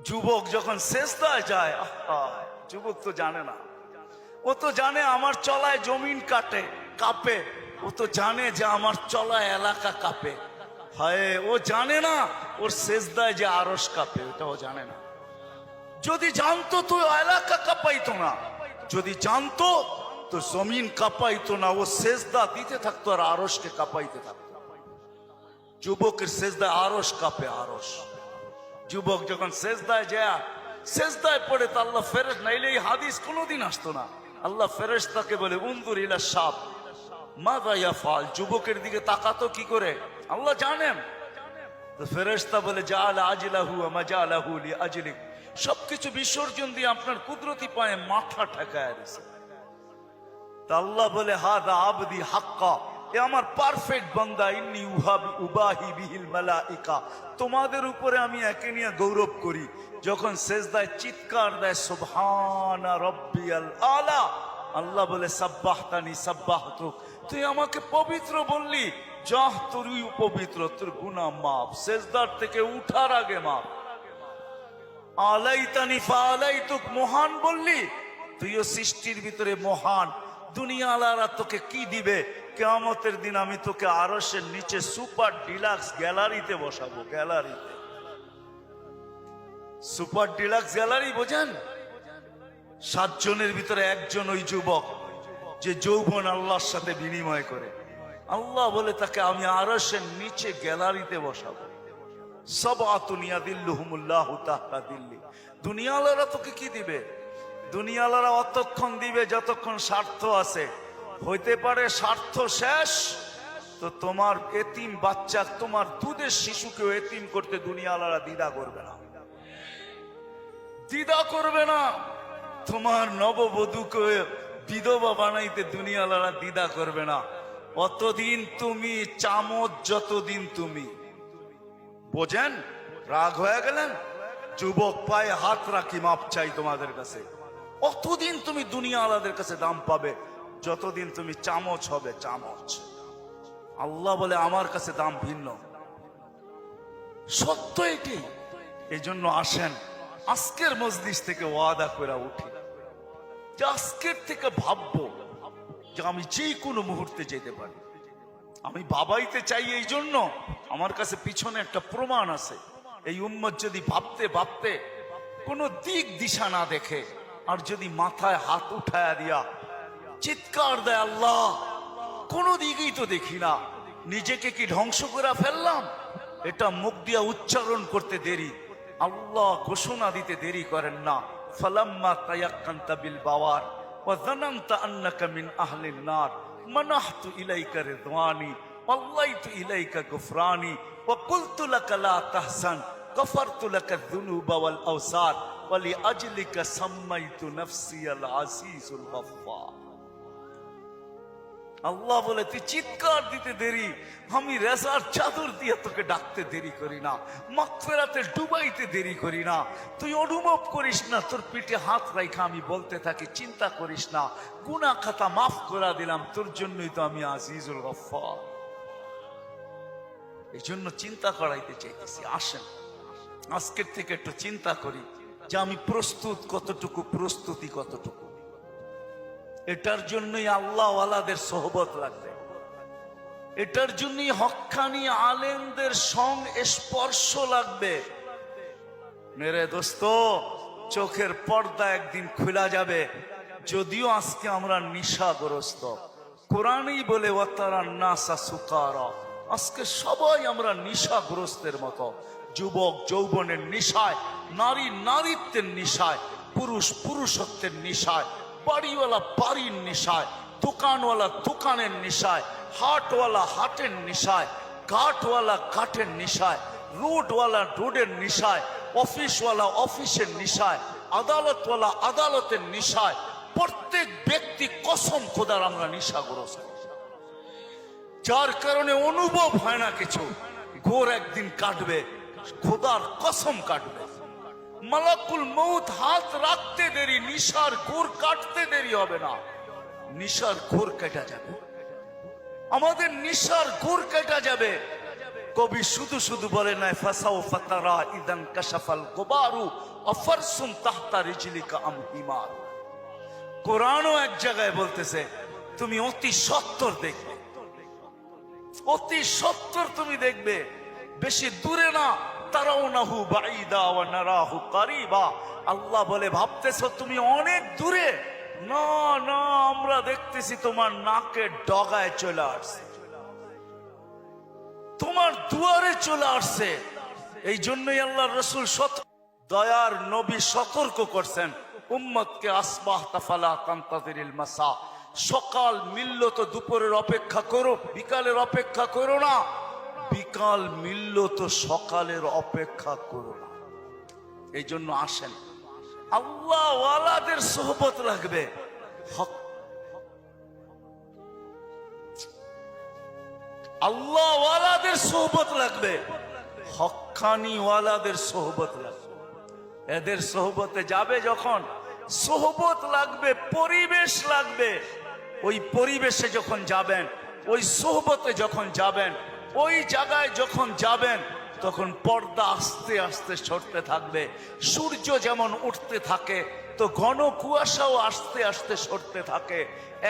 যুবক যখন সেজদায় যায়, যুবক তো জানে না, ও তো জানে আমার চলায় জমিন কাঁপে, ও তো জানে যে আমার চলায় এলাকা কাঁপে। হায়, ও জানে না ওর সেজদায় যে আরশ কাঁপে, ওটা ও জানে না। যদি জানতো তো এলাকা কাঁপাইতো না, যদি জানতো তো জমিন কাঁপাইতো না, ও সেজদা দিতে থাকতো আর আরশকে কাঁপাইতে থাকতো। যুবকের সেজদায় আরশ কাঁপে, আরশ। যুবক যখন সেজদায় যায়, সেজদায় পড়ে তো আল্লাহ ফেরেশ, নাইলে এই হাদিস কোনোদিন আসতো না। আল্লাহ ফেরেশতাকে বলে উনজুর ইলা শাব মাযা ইয়াফআল, যুবকের দিকে তাকাতো কি করে আল্লাহ জানেন। তো ফেরেশতা বলে জাআলা আজলাহু ওয়া মাজালাহু লিআজলিক, সবকিছু বিসর্জন দিয়ে আপনার কুদরতি পায়ে মাথা ঠেকায় দিয়েছে। তা আল্লাহ বলে হাদা আবদি হাক্কা, এ আমার পারফেক্ট বান্দা, ইন্নী উবাহি বিহিল মালাইকা, তোমাদের উপরে আমি একে নিয়ে গৌরব করি। যখন সেজদায় চিৎকার দেয় সুবহানা রাব্বিয়াল আলা, আল্লাহ বলে সাব্বাহতানি সাব্বাহতুক, তুই আমাকে পবিত্র বললি, যাহ তুই পবিত্র, তোর গুনাহ মাফ, সেজদার থেকে উঠার আগে মাফ। আলাইতানি ফাআলাইতুক, মহান বললি, তুইও সৃষ্টির ভিতরে মহান। দুনিয়াওয়ালারা তোকে কি দিবে? কিয়ামতের দিন আমি তোকে আরশের নিচে সুপার ডিলাক্স গ্যালারিতে বসাবো। গ্যালারিতে, সুপার ডিলাক্স গ্যালারি বোঝেন? 7 জনের ভিতরে একজন ওই যুবক যে যৌবন আল্লাহর সাথে বিনিময় করে। আল্লাহ বলে তাকে আমি আরশের নিচে গ্যালারিতে বসাবো। সাবআতুন ইয়াদিল্লুহুমুল্লাহু তাহতা দিল্লি। দুনিয়াওয়ালারা তোকে কি দিবে? দুনিয়াওয়ালারা অতক্ষণ দিবে যতক্ষণ স্বার্থ আছে। হইতে পারে স্বার্থ শেষ তো তোমার এতিম বাচ্চা, তোমার দুধের শিশুকেও এতিম করতে দুনিয়াওয়ালারা দ্বিধা করবে না, দ্বিধা করবে না। তোমার নববধূকে বিধবা বানাইতে দুনিয়াওয়ালারা দ্বিধা করবে না। অতদিন তুমি চামচ, যতদিন তুমি বোঝেন। রাগ হয়ে গেলেন? যুবক পায়ে হাত রাখি, মাপ চাই তোমাদের কাছে। অতদিন তুমি দুনিয়াওয়ালাদের কাছে দাম পাবে যতদিন তুমি চামচ হবে, চামচ। আল্লাহ বলে আমার কাছে দাম ভিন্ন, সত্য এটি। এই জন্য আসেন আজকের মজলিস থেকে ওয়াদা করে উঠি যে আজকের থেকে ভাববো যে আমি যে কোনো মুহূর্তে যেতে পারি। আমি বাবাইতে চাই, এই জন্য আমার কাছে পিছনে একটা প্রমাণ আছে। এই উম্মত যদি ভাবতে ভাবতে কোনো দিক দিশা না দেখে, আর যদি মাথায় হাত উঠায়া দিয়া চিৎকার দেয় আল্লাহ, কোনো দিকেই তো দেখি না, নিজেকে কি ধ্বংস করে ফেললাম, এটা মুখ দিয়া উচ্চারণ করতে দেরি, আল্লাহ ঘোষণা দিতে দেরি করেন না। ফালাম্মা তায়াক্কানতা বিল বাওয়ার ওয়া যানানতা আন্নাকা মিন আহলিন নার মানাহতু ইলাইকা রিদওয়ানি ওয়াল্লাইতু ইলাইকা গুফরানি ওয়া কুলতু লাকা লা তাহসান গফারতু লাকা যুনুবা ওয়াল আওসার ওয়া লিআজলিকা সাম্মাইতু নাফসিয়াল আজিজুল গফফার। আল্লাহ বলে তুই চিৎকার দিতে দেরি, আমি রেজার চাদর দিয়ে তোকে ডাকতে দেরি করি না, মাগফিরাতে ডুবাইতে দেরি করি না। তুই অনুভব করিস না, তোর পিঠে হাত রাখা আমি বলতে থাকি চিন্তা করিস না, গুনাহ খাতা মাফ করে দিলাম, তোর জন্যই তো আমি আজিজুল গফফার। এই জন্য চিন্তা করাইতে চাইতেছি। আসেন আজকের থেকে একটু চিন্তা করি যে আমি প্রস্তুত কতটুকু, প্রস্তুতি কতটুকু। এটার জন্যই আল্লাহওয়ালাদের সোহবত লাগবে, এটার জন্যই হক্কানি আলেমদের স্পর্শ লাগবে। মেরে দোস্ত, চোখের পর্দা একদিন খোলা যাবে। যদিও আজকে আমরা নিশাগ্রস্ত, কোরআনই বলে ওয়াতারান নাসা সুকারা, আজকে সবাই আমরা নিশাগ্রস্তের মতো। যুবক যৌবনের নিশায়, নারী নারীত্বের নিশায়, পুরুষ পুরুষত্বের নিশায়, বাড়িওয়ালা বাড়ির নিশায়, দোকানওয়ালা দোকানের নিশায়, হাটওয়ালা হাটের নিশায়, ঘাটওয়ালা ঘাটের নিশায়, রোডওয়ালা রোডের নিশায়, অফিসওয়ালা অফিসের নিশায়, আদালতওয়ালা আদালতের নিশায়। প্রত্যেক ব্যক্তি কসম খোদার আমরা নিশাগ্রস্ত, যার কারণে অনুভব হয় না কিছু। ঘোর একদিন কাটবে, খোদার কসম কাটবে। মালাকুল মউত হাত রাখতে দেরি, নিশার ঘোর কাটতে দেরি হবে না, নিশার ঘোর কেটে যাবে, আমাদের নিশার ঘোর কেটে যাবে। কবি শুধু শুধু বলে নাই ফাসাউফা তারা ইদান কাশাফাল গুবারু আফারসুন তাহতা রিজলিকা আম হিমার। কোরআনও এক জায়গায় বলতেছে তুমি অতি সত্বর দেখবে, অতি সত্বর তুমি দেখবে, বেশি দূরে না। তারাউনাহু বাঈদা ওয়া নারাহু কারিবা। আল্লাহ বলে ভাবতেছো তুমি অনেক দূরে, না না, আমরা দেখতেছি তোমার নাকের ডগায় চলে আসছে, তোমার দুয়ারে চলে আসছে। এই জন্যই আল্লাহর রাসূল দয়ার নবী সতর্ক করছেন উম্মতকে, আসবাহতা ফালা তানতাযিরিল মাসা, সকাল মিলল তো দুপুরের অপেক্ষা করো, বিকালের অপেক্ষা করো না। বিকাল মিলল তো সকালের অপেক্ষা করো না। এই জন্য আসেন, আল্লাহ ওয়ালাদের সোহবত লাগবে, আল্লাহ ওয়ালাদের সোহবত লাগবে, হক্কানি ওয়ালাদের সোহবত লাগবে। এদের সোহবতে যাবে যখন, সোহবত লাগবে, পরিবেশ লাগবে। ওই পরিবেশে যখন যাবেন, ওই সোহবতে যখন যাবেন, ওই জায়গায় যখন যাবেন, তখন পর্দা আস্তে আস্তে সরতে থাকবে। সূর্য যেমন উঠতে থাকে তো ঘন কুয়াশাও আস্তে আস্তে সরতে থাকে।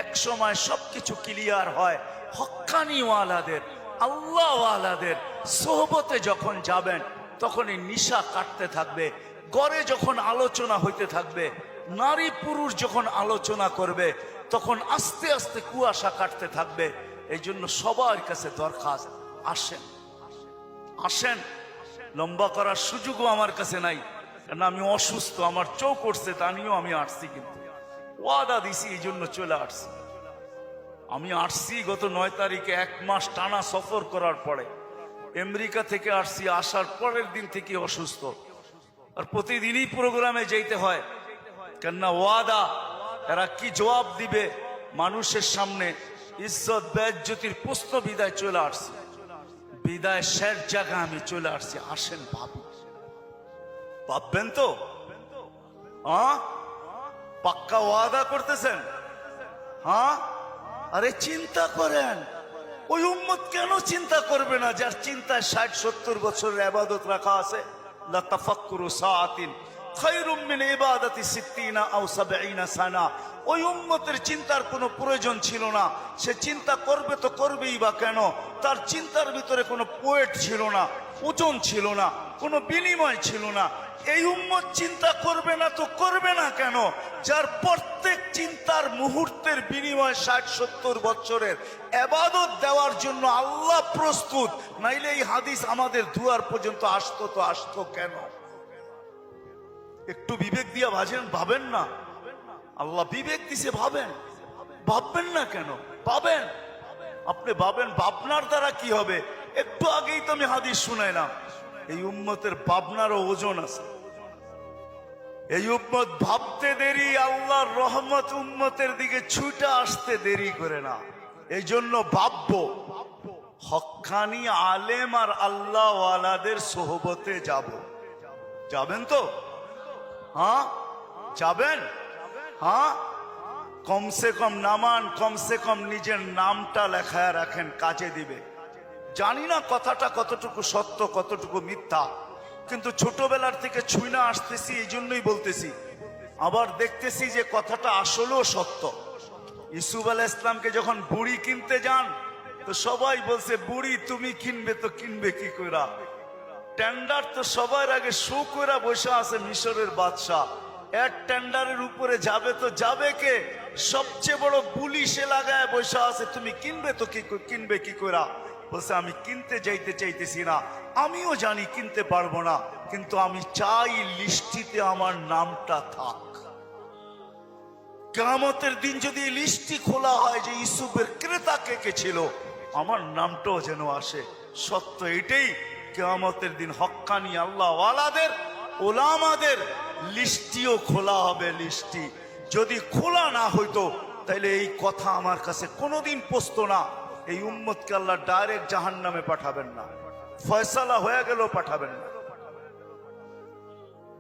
এক সময় সবকিছু ক্লিয়ার হয়। হক্কানি ওয়ালাদের, আল্লাহ ওয়ালাদের সোহবতে যখন যাবেন, তখন এই নিশা কাটতে থাকবে। ঘরে যখন আলোচনা হইতে থাকবে, নারী পুরুষ যখন আলোচনা করবে, তখন আস্তে আস্তে কুয়াশা কাটতে থাকবে। এই জন্য সবার কাছে দরখাস্ত, আসেন আসেন। লম্বা করার সুযোগও আমার কাছে নাই, কারণ আমি অসুস্থ, আমার চোখ উঠছে, তা নিয়েও আমি আসছি, কিন্তু ওয়াদা দিছি এই জন্য চলে আসছি। আমি আসছি গত 9 তারিখে, 1 মাস টানা সফর করার পরে আমেরিকা থেকে আসছি। আসার পরের দিন থেকে অসুস্থ, আর প্রতিদিনই প্রোগ্রামে যেতে হয়, কেননা ওয়াদা। এরা কি জবাব দিবে মানুষের সামনে? ইজ্জত বেজ্জতির প্রশ্ন। বিদায় চলে আসছি, বিদায় শেষ জায়গা আমি চলে আসছি। আসেন ভাবি, ভাববেন তো? হ্যাঁ, পাক্কা ওয়াদা করতেছেন? হ্যাঁ, আরে চিন্তা করেন, ওই উম্মত কেন চিন্তা করবে না যার চিন্তায় 60-70 বছরের ইবাদত রাখা আছে? লা তাফাক্কুরু সাআতিন খায়রুম মিন ইবাদাতি 60 আও 70 সানা। ওই উম্মতের চিন্তার কোনো প্রয়োজন ছিল না। সে চিন্তা করবে তো করবেই বা কেন? তার চিন্তার ভিতরে কোনো পোয়েট ছিল না, ওজন ছিল না, কোনো বিনিময় ছিল না। এই উম্মত চিন্তা করবে না তো করবে না কেন? যার প্রত্যেক চিন্তার মুহূর্তের বিনিময় 60-70 বছরের ইবাদত দেওয়ার জন্য আল্লাহ প্রস্তুত। নাইলে এই হাদিস আমাদের দুয়ার পর্যন্ত আসতো তো আসতো কেন? একটু বিবেক দিয়া ভাবেন না? আল্লাহ বিবেক দিছে, ভাবেন। ভাববেন না কেন? ভাবেন, আপনি ভাবেন। ভাবনার দ্বারা কি হবে? একটু আগেই তো আমি হাদিস শুনাইলাম, এই উম্মতের ভাবনারও ওজন আছে। এই উম্মত ভাবতে দেরি, আল্লাহর রহমত উম্মতের দিকে ছুটে আসতে দেরি করে না। এই জন্য ভাববো, হক্কানি আলেম আর আল্লাহ ওয়ালাদের সোহবতে যাব। যাবেন তো? হ্যাঁ, যাবেন? হ্যাঁ, কমসে কম নামান, কমসে কম নিজের নামটা লেখায় রাখেন, কাজে দিবে। জানি না কথাটা কতটুকু সত্য, কতটুকু মিথ্যা, কিন্তু ছোটবেলার থেকে ছুঁইনা আসতেছি, এই জন্যই বলতেছি। আবার দেখতেছি যে কথাটা আসলেও সত্য। ইউসুফ আলাইহিস সালামকে যখন বুড়ি কিনতে যান, তো সবাই বলছে বুড়ি তুমি কিনবে তো কিনবে কি কইরা? টেন্ডার তো সবার আগে শো কইরা বসে আছে মিশরের বাদশাহ। এর টেন্ডারের উপরে যাবে তো যাবে কে? সবচেয়ে বড় বুলি সে লাগায় বসে আছে। তুমি কিনবে তো কিনবে কি কইরা? বলছে আমি কিনতে যাইতে চাইতেছি না, আমিও জানি কিনতে পারবো না, কিন্তু আমি চাই লিস্টিতে আমার নামটা থাক। কিয়ামতের দিন যদি লিস্টি খোলা হয় যে ইউসুফের ক্রেতা কে কে ছিল, আমার নামটাও যেন আসে। সত্য এটাই, কিয়ামতের দিন হক্কানি আল্লাহ ওয়ালাদের, ওলামাদের লিস্টিও খোলা হবে। লিস্টি যদি খোলা না হইতো তাহলে এই কথা আমার কাছে কোনোদিন পৌঁছতো না। এই উম্মতকে আল্লাহ ডাইরেক্ট জাহান্নামে পাঠাবেন না, ফয়সালা হয়ে গেল পাঠাবেন না,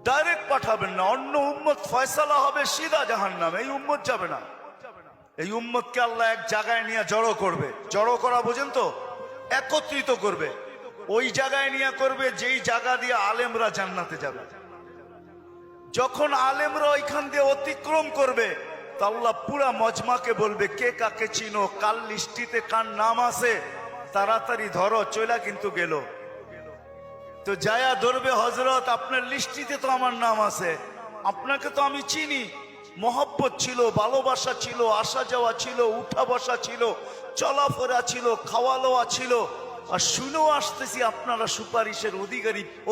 ডাইরেক্ট পাঠাবেন না। অন্য উম্মত ফয়সালা হবে সিধা জাহান্নামে, এই উম্মত যাবে না। এই উম্মতকে আল্লাহ এক জায়গায় নিয়ে জড়ো করবে। জড়ো করা বোঝেন তো? একত্রিত করবে। ওই জায়গায় নিয়ে করবে যেই জায়গা দিয়ে আলেমরা জান্নাতে যাবে। যখন আলেমরা ওইখান দিয়ে অতিক্রম করবে তো আল্লাহ পুরা মজমাকে বলবে, কে কাকে চিনো, কাল লিস্টিতে কার নাম আছে, তাড়াতাড়ি ধরো, চলা কিন্তু গেল। তো যায়া ধরবে, হযরত আপনার লিস্টিতে তো আমার নাম আছে, আপনাকে তো আমি চিনি, মহব্বত ছিল, ভালোবাসা ছিল, আসা যাওয়া ছিল, উঠা বসা ছিল, চলাফেরা ছিল, খাওয়া লওয়া ছিল, আর শুনেও আসতেছি আপনারা সুপারিশের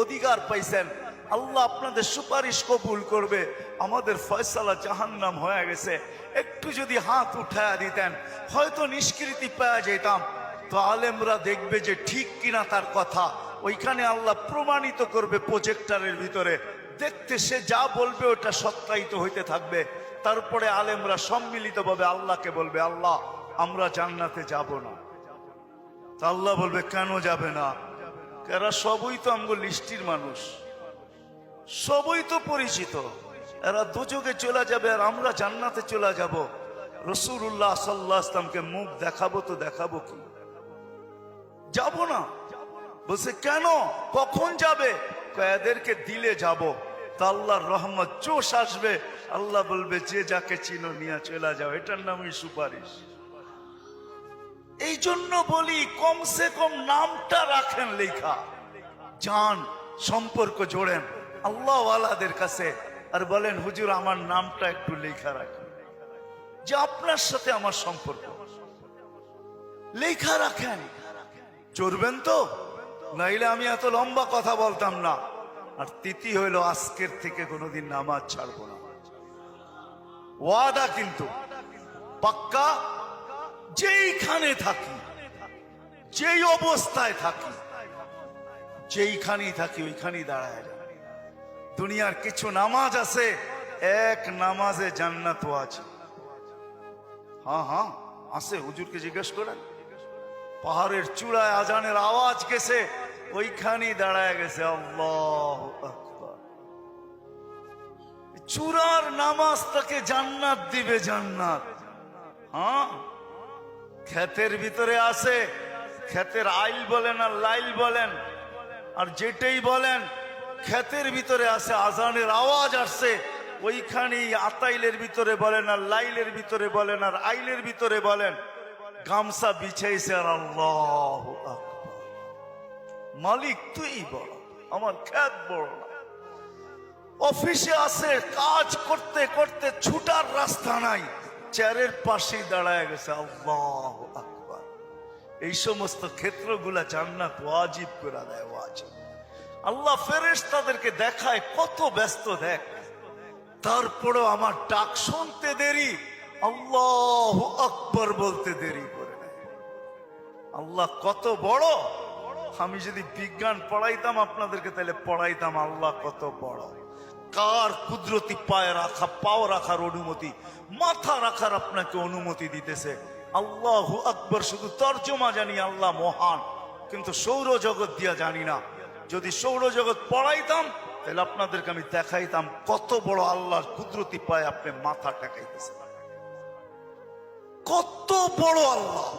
অধিকার পাইছেন, আল্লাহ আপনাদের সুপারিশ কবুল করবে, আমাদের ফয়সালা জাহান্নাম হয়ে গেছে, একটু যদি হাত উঠায়া দিতেন হয়তো নিষ্কৃতি পাওয়া যেতাম। তো আলেমরা দেখবে যে ঠিক কিনা তার কথা, ওইখানে আল্লাহ প্রমাণিত করবে প্রজেক্টরের ভিতরে, দেখতে সে যা বলবে ওটা সত্যায়িত হইতে থাকবে। তারপরে আলেমরা সম্মিলিতভাবে আল্লাহকে বলবে, আল্লাহ আমরা জান্নাতে যাব না। তা আল্লাহ বলবে, কেন যাবে না? এরা সবই তো আমগো লিস্টির মানুষ, সবই তো পরিচিত, এরা দুযোগে চলে যাবে আর আমরা জান্নাতে চলে যাব। রাসূলুল্লাহ সাল্লাল্লাহু আলাইহি ওয়াসাল্লামকে মুখ দেখাবো তো দেখাবো কি? যাব না। বলছে কেন, কখন যাবে? এদেরকে দিলে যাব। তা আল্লাহর রহমত জোশ আসবে, আল্লাহ বলবে যে যাকে চিনো নিয়ে চলে যাও, এটার নামই সুপারিশ। এই জন্য বলি কমসে কম নামটা রাখেন লেখা, জান সম্পর্ক জোড়েন আল্লাহ ওয়ালাদের কাছে, আর বলেন হুজুর আমার নামটা একটু লেখা রাখেন, যে আপনার সাথে আমার সম্পর্ক লেখা রাখেন। চড়বেন তো, নাইলে আমি এত লম্বা কথা বলতাম না। আর তিথি হইল আজকের থেকে কোনোদিন নামাজ ছাড়বো না, ওয়াদা কিন্তু পাক্কা। যেইখানে থাকি, যেই অবস্থায় থাকি, যেইখানেই থাকি ওইখানেই দাঁড়ায়। দুনিয়ার কিছু নামাজ আছে, এক নামাজে জান্নাত আছে। হ্যাঁ হ্যাঁ আছে, হুজুরকে জিজ্ঞেস করেন। পাহাড়ের চূড়ায় আজানের আওয়াজ গেছে, ওইখানেই দাঁড়ায় গেছে আল্লাহু আকবার। চূড়ার নামাজ তাকে জান্নাত দিবে, জান্নাত। হ্যাঁ, ক্ষেতের ভিতরে আছে, ক্ষেতের আইল বলেন আর লাইল বলেন আর যেটাই বলেন, ক্ষেতের ভিতরে আছে, আজানের আওয়াজ আসছে, ওইখানেই আতাইলের ভিতরে বলেন আর লাইলের ভিতরে বলেন আর আইলের ভিতরে বলেন, গামছা বিছাইছে আর আল্লাহু আকবার। মালিক তুই বড়, আমার ক্ষেত বড় না। অফিসে আছে, কাজ করতে করতে ছুটার রাস্তা নাই, চেয়ারের পাশেই দাঁড়ায় গেছে আল্লাহু আকবার। এই সমস্ত ক্ষেত্রগুলা জান্নাত ওয়াজিব করে দেয়, ওয়াজিব। আল্লাহ ফেরেশতাদেরকে দেখায় কত ব্যস্ত, দেখ, তারপরও আমার ডাক শুনতে দেরি, আল্লাহু আকবার বলতে দেরি করে নেয়। আল্লাহ কত বড়। আমি যদি বিজ্ঞান পড়াইতাম আপনাদেরকে, তাহলে পড়াইতাম আল্লাহ কত বড়। কার কুদরতি পায়ে রাখা, পাও রাখার অনুমতি, মাথা রাখার আপনাকে অনুমতি দিতেছে। আল্লাহু আকবার শুধু তর্জমা জানি, আল্লাহ মহান, কিন্তু সৌরজগৎ দিয়া জানি না। যদি সৌরজগৎ পড়াইতাম তাহলে আপনাদেরকে আমি দেখাইতাম কত বড় আল্লাহর কুদরতি পায়ে আপনি মাথা টেকাইতেছেন, কত বড় আল্লাহ।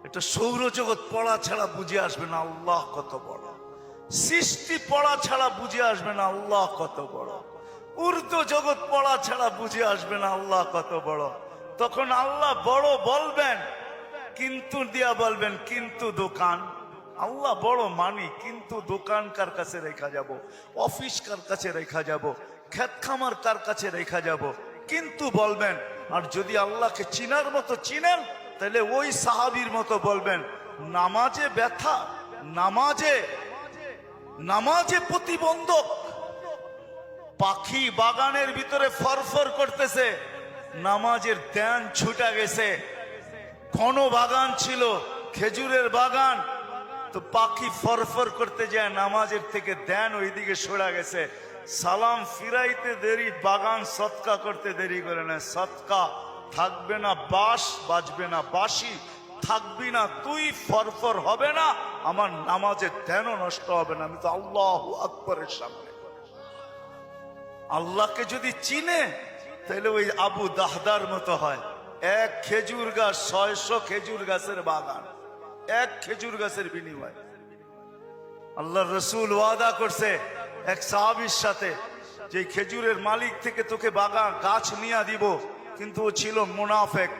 এটা সৌরজগৎ পড়া ছাড়া বুঝে আসবে না আল্লাহ কত বড়। সৃষ্টি পড়া ছাড়া বুঝে আসবে না আল্লাহ কত বড়। উর্দু জগৎ পড়া ছাড়া বুঝে আসবে না আল্লাহ কত বড়। তখন আল্লাহ বড় বলবেন, কিন্তু দিয়া বলবেন, কিন্তু দোকান। আল্লাহ বড় মানি, কিন্তু দোকান কার কাছে রেখা যাব, অফিস কার কাছে রেখা যাব, ক্ষেত খামার কার কাছে রেখা যাব, কিন্তু বলবেন। আর যদি আল্লাহকে চিনার মতো চিনেন, তাহলে ওই সাহাবীর মতো বলবেন, নামাজে ব্যথা, নামাজে প্রতিবন্ধক। পাখি বাগানের ভিতরে ফরফর করতেছে, নামাজের ধ্যান ছুটা গেছে। ঘন বাগান ছিল, খেজুরের বাগান, তো পাখি ফরফর করতে যায়, নামাজের থেকে ধ্যান ওইদিকে সরা গেছে। সালাম ফিরাইতে দেরি, বাগান সৎকা করতে দেরি করে না। সৎকা থাকবে না বাঁশ, বাজবে না বাঁশি, থাকবি না তুই, ফরফর হবে না, আমার নামাজের ধ্যানও নষ্ট হবে না। আমি তো আল্লাহু আকবারের সামনে। আল্লাহকে যদি চিনে তাহলে ওই আবু দাহদার মতো হয়। এক খেজুর গাছ, 600 খেজুর গাছের বাগান, এক খেজুর গাছের বিনিময় আল্লাহ রসুল ওয়াদা করছে এক সাহাবীর সাথে যে খেজুরের মালিক থেকে তোকে বাগান গাছ নিয়ে দিব, কিন্তু ও ছিল মুনাফেক।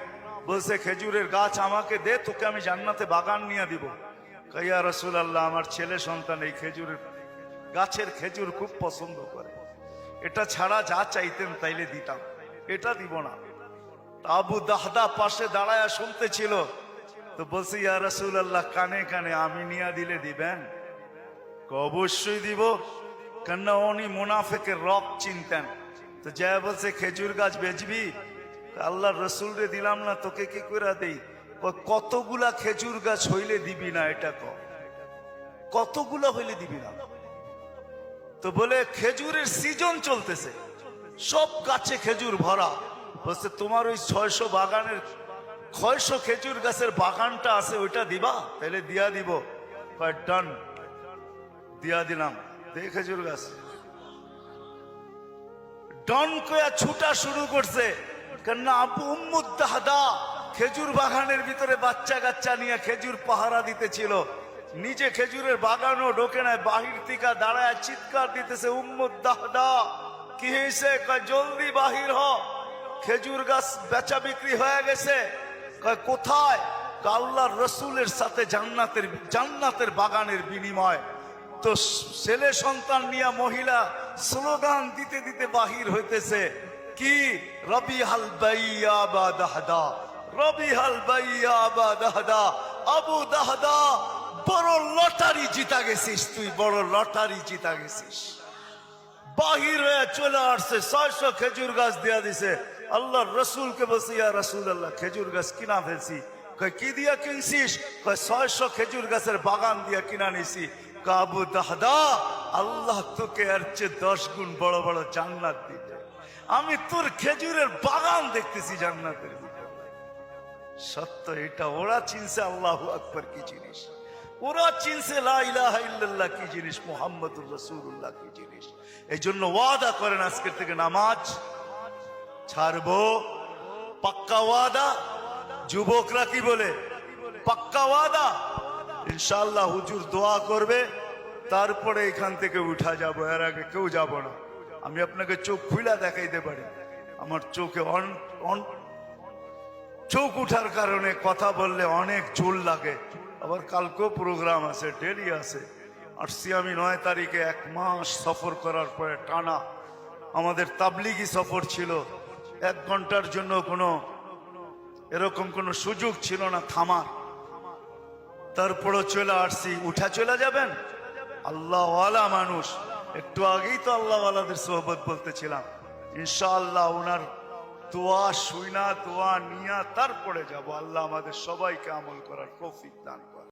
বলছে খেজুরের গাছ আমাকে দে, তোকে আমি জান্নাতে বাগান নিয়ে দিব। কাইয়া রসুল আল্লাহ, আমার ছেলে সন্তান এই খেজুরের গাছের খেজুর খুব পছন্দ করে, এটা ছাড়া যা চাইতেন তাইলে দিতাম, এটা দিব না। আবু দাহদা পাশে দাঁড়ায়া শুনতেছিল, তো বলছে ইয়া রাসূল আল্লাহ, কানে কানে আমি নিয়া দিলে দিবেন? অবশ্যই দিব, কেননা উনি মুনাফিকের রব চিনতেন। তো যা বলছে খেজুর গাছ বেচবি? আল্লাহ রসুল রে দিলাম না, তোকে কি করে দেই? কতগুলা খেজুর গাছ হইলে দিবি না, এটা কতগুলা হইলে দিবি না? তো বলে খেজুরের সিজন চলতেছে, সব গাছে খেজুর ভরা। বলছে তোমার ওই 600 বাগানের 600 খেজুর গাছের বাগানটা আছে, ওইটা দিবা? তাহলে দিয়া দিব। ডান, দিয়া দিলাম। দে খেজুর গাছ। ডন কয়া ছুটা শুরু করছে, কেননা আবু উম্মুদ দাহদা খেজুর বাগানের ভিতরে বাচ্চা কাচ্চা নিয়ে খেজুর পাহারা দিতেছিল, নিজে খেজুরের বাগানও ঢোকে নাই, বাহির থেকে দাঁড়ায় চিৎকার দিতেছে, উম্মুদ দাহদা কি হয়েছে? কয় জলদি বাহির হ, খেজুর গাছ বেচা বিক্রি হয়ে গেছে। কয় কোথায়? আল্লাহর রসুলের সাথে জান্নাতের বাগানের বিনিময়। তো ছেলে সন্তান নিয়ে মহিলা স্লোগান দিতে দিতে বাহির হইতেছে, কি? রবিহাল বাইয়া বা দাহদা, রবিহাল বাইয়া বা দাহদা। আবু দাহদা, বড় লটারি জিতা গেছিস তুই, বড় লটারি জিতা গেছিস। বাহির হয়ে চলে আসছে, 600 খেজুর গাছ দিয়া দিছে। আল্লাহর রসুলকে বলছে, ইয়া রাসূল আল্লাহ, খেজুর গাছ কিনা ফেলছি। কয় কি দিয়া কিনছিস? কয় 600 খেজুর গাছের বাগান দিয়া কিনা নিছি। আবু দাহদা, আল্লাহ তোকে এর চেয়ে 10 গুণ বড় বড় জান্নাত দিবে। আমি তোর খেজুরের বাগান দেখতেছি জান্নাতের ভিতরে। সত্য এটা। ওরা চিনছে আল্লাহু আকবার কি জিনিস, ওরা চিনছে লা ইলাহা ইল্লাল্লাহ কি জিনিস, মুহাম্মদুর রাসূলুল্লাহ কি জিনিস। এই জন্য ওয়াদা করেন আজকের থেকে নামাজ ছাড়বো, পাক্কা ওয়াদা। যুবকরা কি বলে? পাক্কা ওয়াদা। ইনশাআল্লাহ হুজুর দোয়া করবে, তারপরে এখান থেকে উঠা যাব, এর আগে কেউ যাব না। আমি আপনাকে চোখ খুলে দেখাইতে পারি, আমার চোখে চোখ উঠার কারণে কথা বললে অনেক জোর লাগে। আবার কালকেও প্রোগ্রাম আছে, ডেলি আছে। আসছি আমি 9 তারিখে, 1 মাস সফর করার পরে টানা আমাদের তাবলিগি সফর ছিল। 1 ঘন্টার জন্য এরকম কোনো সুযোগ ছিল না থামার। তারপরও চলে আসছি। উঠা চলে যাবেন? আল্লাহওয়ালা মানুষ, একটু আগেই তো আল্লাহওয়ালাদের সোহবত বলতেছিলাম। ইনশাআল্লাহ ওনার দোয়া শুইনা, দোয়া নিয়া তারপরে যাব। আল্লাহ আমাদের সবাইকে আমল করার তৌফিক দান করেন।